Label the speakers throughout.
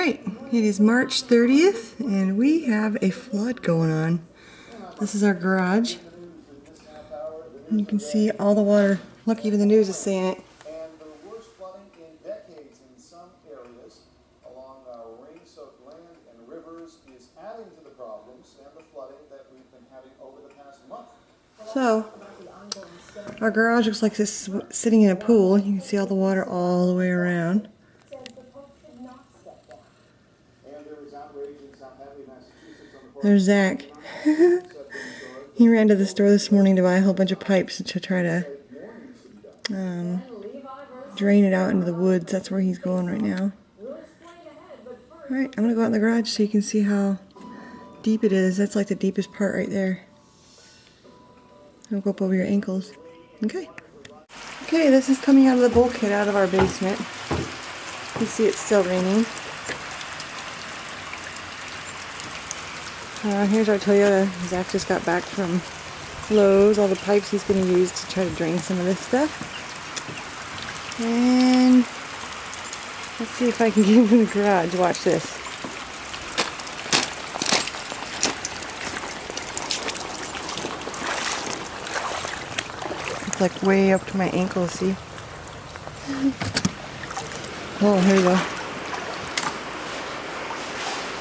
Speaker 1: Alright, it is March 30th and we have a flood going on. This is our garage. And you can see all the water. Look, even the news is saying it.
Speaker 2: And the worst flooding in decades in some areas along rain-soaked land and rivers is adding to the problems and the flooding that we've been having over the past month.
Speaker 1: So, our garage looks like this sitting in a pool. You can see all the water all the way around. There's Zach. He ran to the store this morning to buy a whole bunch of pipes to try to drain it out into the woods. That's where he's going right now. Alright, I'm going to go out in the garage so you can see how deep it is. That's like the deepest part right there. It'll go up over your ankles. Okay. Okay, this is coming out of the bulkhead out of our basement. You see it's still raining. Here's our Toyota. Zach just got back from Lowe's. All the pipes he's going to use to try to drain some of this stuff. And let's see if I can get him in the garage. Watch this. It's like way up to my ankles, see? Oh, here we go.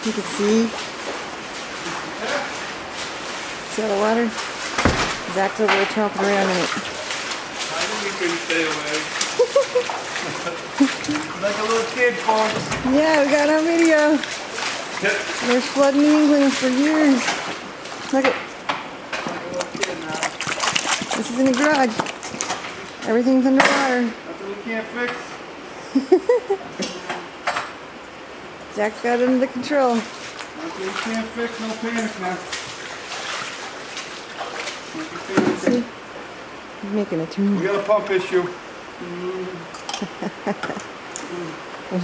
Speaker 1: You can see. See all the water? Zach's over there tromping around in it.
Speaker 3: I knew you couldn't stay away. Like a little kid, folks.
Speaker 1: Yeah, we got it on video. There's flooding in England for years. Look at.
Speaker 3: Like a little kid now.
Speaker 1: This is in the garage. Everything's underwater.
Speaker 3: Nothing we can't fix.
Speaker 1: Zach's got it under control.
Speaker 3: Nothing we can't fix, no panic now.
Speaker 1: See? He's making a tune.
Speaker 3: We got a pump issue.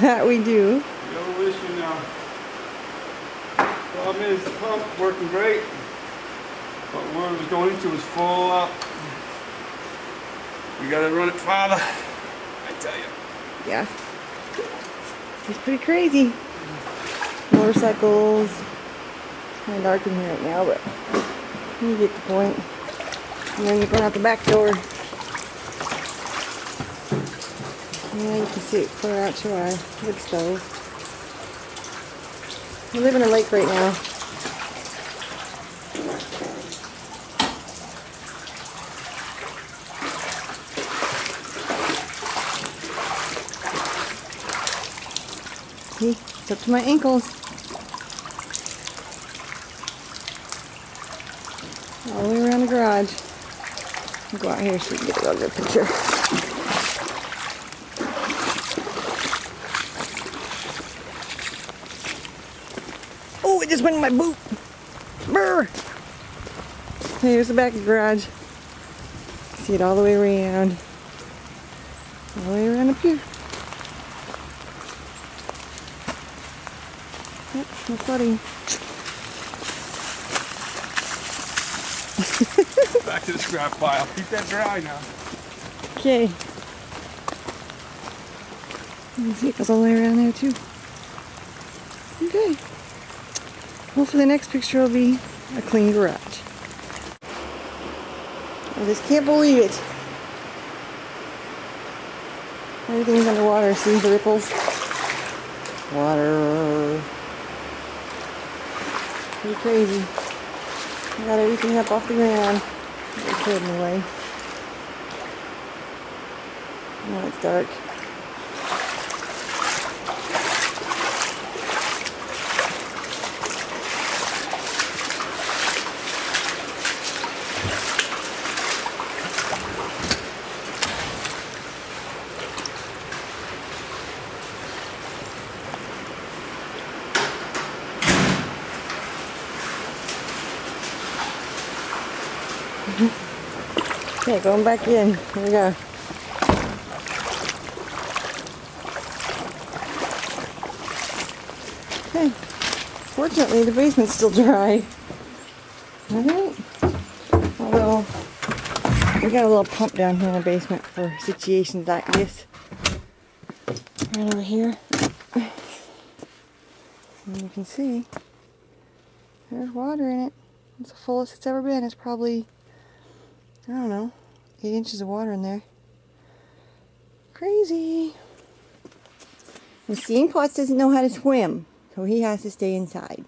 Speaker 1: That we do.
Speaker 3: We got a little issue now. Problem is the pump working great, but where it was going into was full up. We gotta run it farther, I tell you.
Speaker 1: Yeah. It's pretty crazy. Motorcycles. It's kind of dark in here right now, but you get the point. And then you're going out the back door. Yeah, you can see it clear out to our wood stove. We live in a lake right now. See, it's up to my ankles. All the way around the garage. I'll go out here so we can get a little good picture. Oh, it just went in my boot. Brr! Here's the back of the garage. See it all the way around. All the way around up here. Yep, no flooding.
Speaker 3: Back to the scrap pile. Keep that dry now.
Speaker 1: Okay. You can see it goes all the way around there too. Okay. Hopefully the next picture will be a clean garage. I just can't believe it. Everything's underwater. See the ripples? Water. Pretty crazy. I got everything up off the ground. I could anyway. Now it's dark. Okay, going back in. Here we go. Okay. Fortunately, the basement's still dry. Alright. Although, we got a little pump down here in the basement for situations like this. Right over here. And you can see there's water in it. It's the fullest it's ever been. It's probably, I don't know, 8 inches of water in there. Crazy. And Seeing Potts doesn't know how to swim, so he has to stay inside.